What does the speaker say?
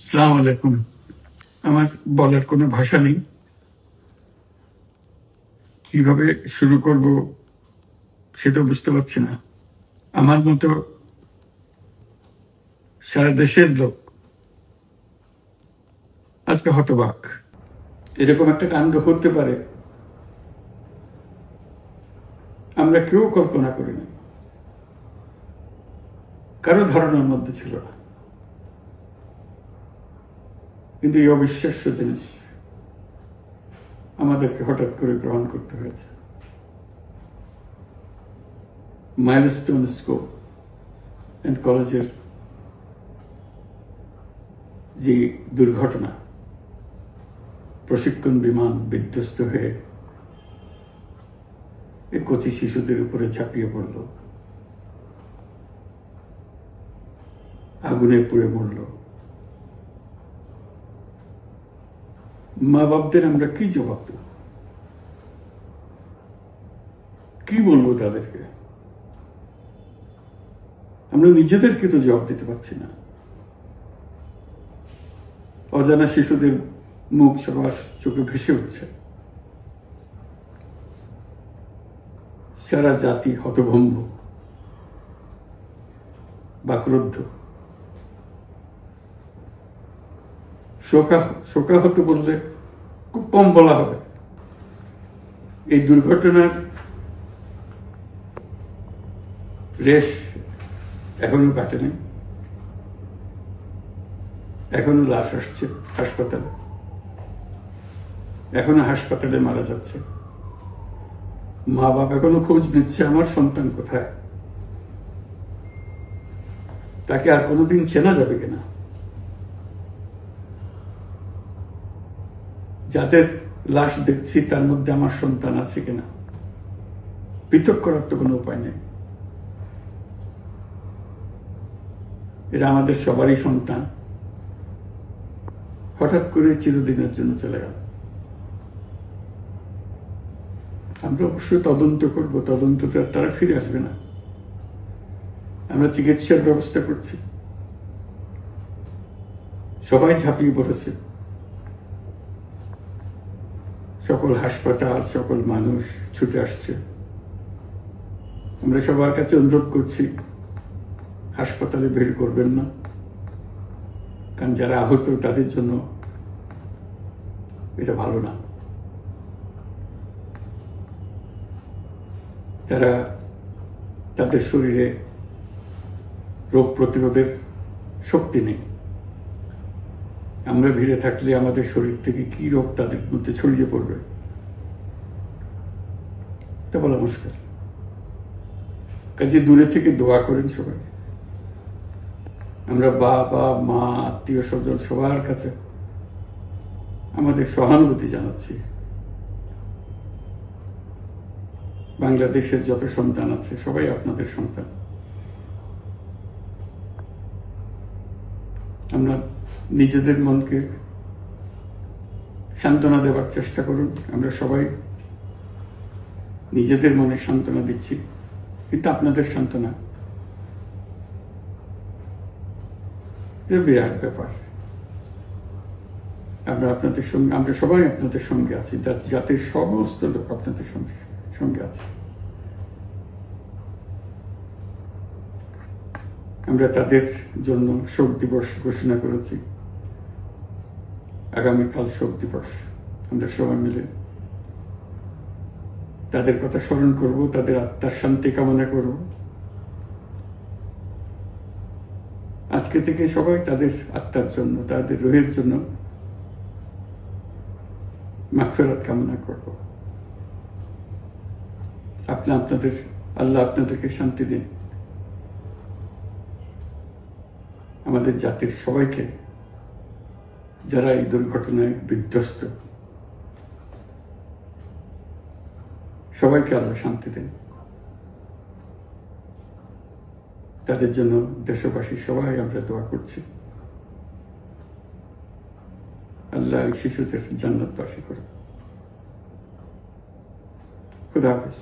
আসসালামু আলাইকুম। আমার বলার কোনো ভাষা নেই, কিভাবে শুরু করব সেটা বুঝতে পারছি না। আমার মতো সারা দেশের লোক আজকে হতবাক। এরকম একটা কাণ্ড হতে পারে আমরা কেউ কল্পনা করিনি, কারো ধারণার মধ্যে ছিল না। কিন্তু এই অবিশ্বাস্য জিনিস আমাদেরকে হঠাৎ করে গ্রহণ করতে হয়েছে। মাইলস্টোন স্কুল অ্যান্ড কলেজের যে দুর্ঘটনা, প্রশিক্ষণ বিমান বিধ্বস্ত হয়ে এই কচি শিশুদের উপরে ঝাঁপিয়ে পড়ল, আগুনে পুড়ে মরল। মা বাপদের আমরা কি জবাব দেব? কি বলবো তাদেরকে? আমরা নিজেদেরকে তো জবাব দিতে পারছি না। অজানা শিশুদের মুখ সবার চোখে ভেসে উঠছে। সারা জাতি হতভম্ব, বাক্রুদ্ধ, শোকাহত বললে খুব কম বলা হবে। এই দুর্ঘটনার রেশ এখনো কাটেনি। এখনো লাশ আসছে হাসপাতালে, এখনো হাসপাতালে মারা যাচ্ছে। মা বাবা এখনো খোঁজ নিচ্ছে আমার সন্তান কোথায়, তাকে আর কোনোদিন চেনা যাবে কিনা। যাদের লাশ দেখছি তার মধ্যে আমার সন্তান আছে কিনা পৃথক করার তো কোনো উপায় নেই। এরা আমাদের সবারই সন্তান, হঠাৎ করে চিরদিনের জন্য চলে গেল। আমরা অবশ্যই তদন্ত করব, তদন্ততে তারা ফিরে আসবে না। আমরা চিকিৎসার ব্যবস্থা করছি, সবাই ঝাঁপিয়ে পড়েছে। সকল হাসপাতাল, সকল মানুষ ছুটে আসছে। আমরা সবার কাছে অনুরোধ করছি, হাসপাতালে ভিড় করবেন না, কারণ যারা আহত তাদের জন্য এটা ভালো না। তারা তাদের শরীরে রোগ প্রতিরোধের শক্তি নেই। আমরা ভিড়ে থাকলে আমাদের শরীর থেকে কি রোগ তাদের মধ্যে ছড়িয়ে পড়বে তা বলা মুশকিল। কাজে দূরে থেকে দোয়া করেন সবাই। আমরা বাবা মা আত্মীয় স্বজন সবার কাছে আমাদের সহানুভূতি জানাচ্ছি। বাংলাদেশের যত সন্তান আছে সবাই আপনাদের সন্তান। আমরা নিজেদের মনকে সান্ত্বনা দেওয়ার চেষ্টা করুন। আমরা সবাই নিজেদের মনে সান্ত্বনা দিচ্ছি, কিন্তু আপনাদের সান্ত্বনা বিরাট ব্যাপার। আমরা সবাই আপনাদের সঙ্গে আছি, জাতির সমস্ত লোক আপনাদের সঙ্গে আছে। আমরা তাদের জন্য শোক দিবস ঘোষণা করেছি। আগামীকাল শোক দিবস। আমরা সবাই মিলে তাদের কথা স্মরণ করব, তাদের আত্মার শান্তি কামনা করব। আজকে থেকে সবাই তাদের আত্মার জন্য, তাদের রুহের জন্য মাগফিরাত কামনা করব। আল্লাহ আপনাদেরকে শান্তি দিন। আমাদের জাতির সবাইকে, যারা এই দুর্ঘটনায় বিধ্বস্ত, সবাইকে আল্লাহ শান্তি দেন। তাদের জন্য দেশবাসী সবাই আমরা দোয়া করছি। আল্লাহ এই শিশুদের জান্নাতবাসী করুন। খুদা হাফেজ।